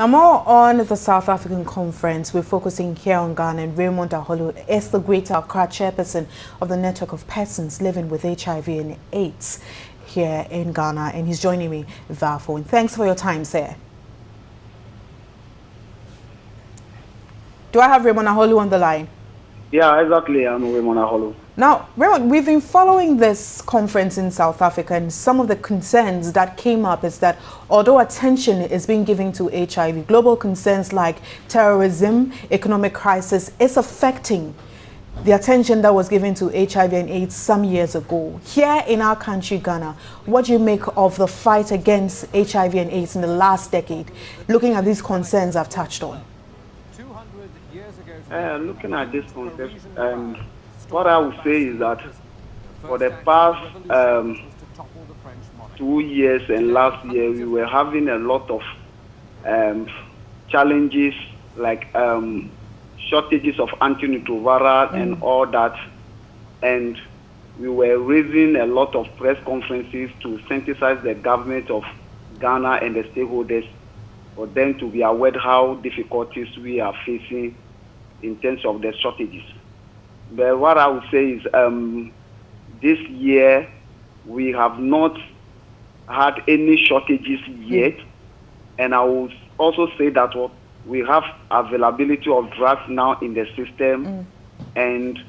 Now, more on the South African conference, we're focusing here on Ghana, and Raymond Aholu is the Greater Accra chairperson of the network of persons living with HIV and AIDS here in Ghana, and he's joining me via phone. Thanks for your time, sir. Do I have Raymond Aholu on the line? Yeah, exactly. I'm Raymond Aholu. Now, Raymond, we've been following this conference in South Africa, and some of the concerns that came up is that although attention is being given to HIV, global concerns like terrorism, economic crisis is affecting the attention that was given to HIV and AIDS some years ago. Here in our country, Ghana, what do you make of the fight against HIV and AIDS in the last decade, looking at these concerns I've touched on? Looking at this concept, what I would say is that for the past 2 years and last year, we were having a lot of challenges like shortages of antiretroviral and all that, and we were raising a lot of press conferences to sensitize the government of Ghana and the stakeholders for them to be aware how difficulties we are facing in terms of the shortages. But what I would say is this year we have not had any shortages yet, and I would also say that we have availability of drugs now in the system, and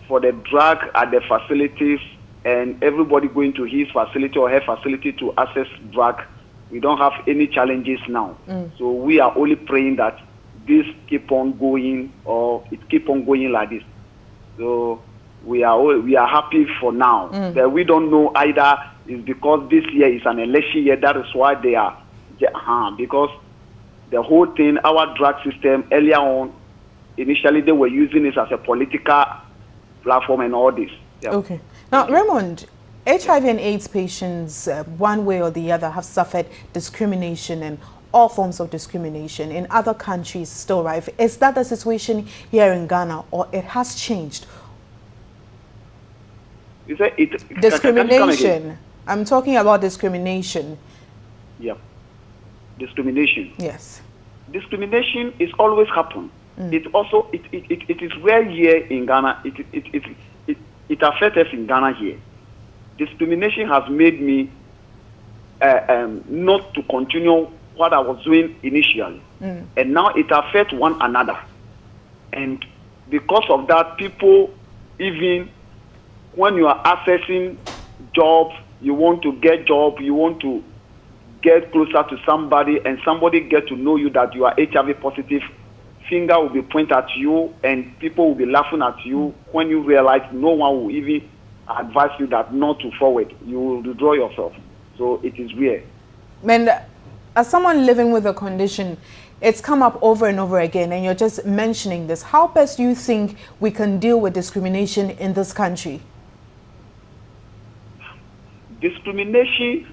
for the drug at the facilities and everybody going to his facility or her facility to access drug, we don't have any challenges now. So we are only praying that this keep on going, or it keep on going like this. So we are happy for now. But we don't know either is because this year is an election year, that is why they are because the whole thing, our drug system earlier on, initially they were using it as a political platform and all this. Okay. Now, Raymond, HIV and AIDS patients, one way or the other, have suffered discrimination and all forms of discrimination in other countries still, right? Is that the situation here in Ghana, or it has changed? You say it discrimination. I'm talking about discrimination. Yeah. Discrimination. Yes. Discrimination is always happen. It also it is rare here in Ghana. It affects us in Ghana here. Discrimination has made me not to continue what I was doing initially, and now it affects one another, and because of that, people, even when you are accessing job, you want to get job, you want to get closer to somebody, and somebody get to know you that you are HIV positive, finger will be pointed at you, and people will be laughing at you when you realize no one will even advise you that not to forward. You will withdraw yourself. So it is weird. And as someone living with a condition, it's come up over and over again, and you're just mentioning this. How best do you think we can deal with discrimination in this country? Discrimination,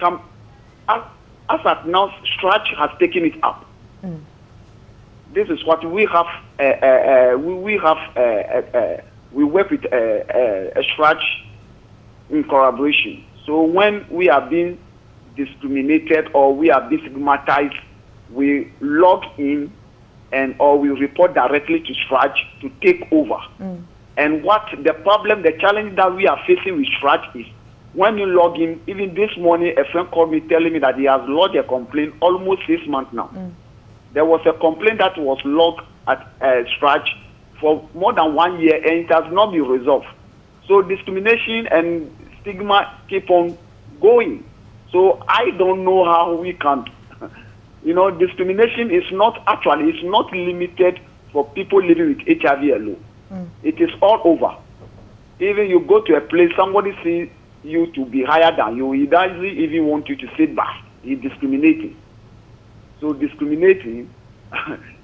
as at now, Stretch has taken it up. This is what we have. We work with a Stretch in collaboration. So when we are being discriminated or we are being stigmatized, we log in or we report directly to Stretch to take over. And what the problem, the challenge that we are facing with Stretch is when you log in, even this morning a friend called me telling me that he has logged a complaint almost 6 months now. There was a complaint that was logged at Stretch for more than 1 year and it has not been resolved. So discrimination and stigma keep on going. So I don't know how we can, discrimination is not it's not limited for people living with HIV alone. It is all over. Even you go to a place, somebody sees you to be higher than you, he doesn't even want you to sit back. He's discriminating. So discriminating,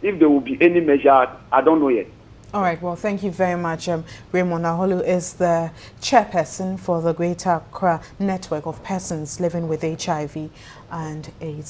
if there will be any measure, I don't know yet. All right, well, thank you very much. Raymond Aholu is the chairperson for the Greater Accra network of persons living with HIV and AIDS.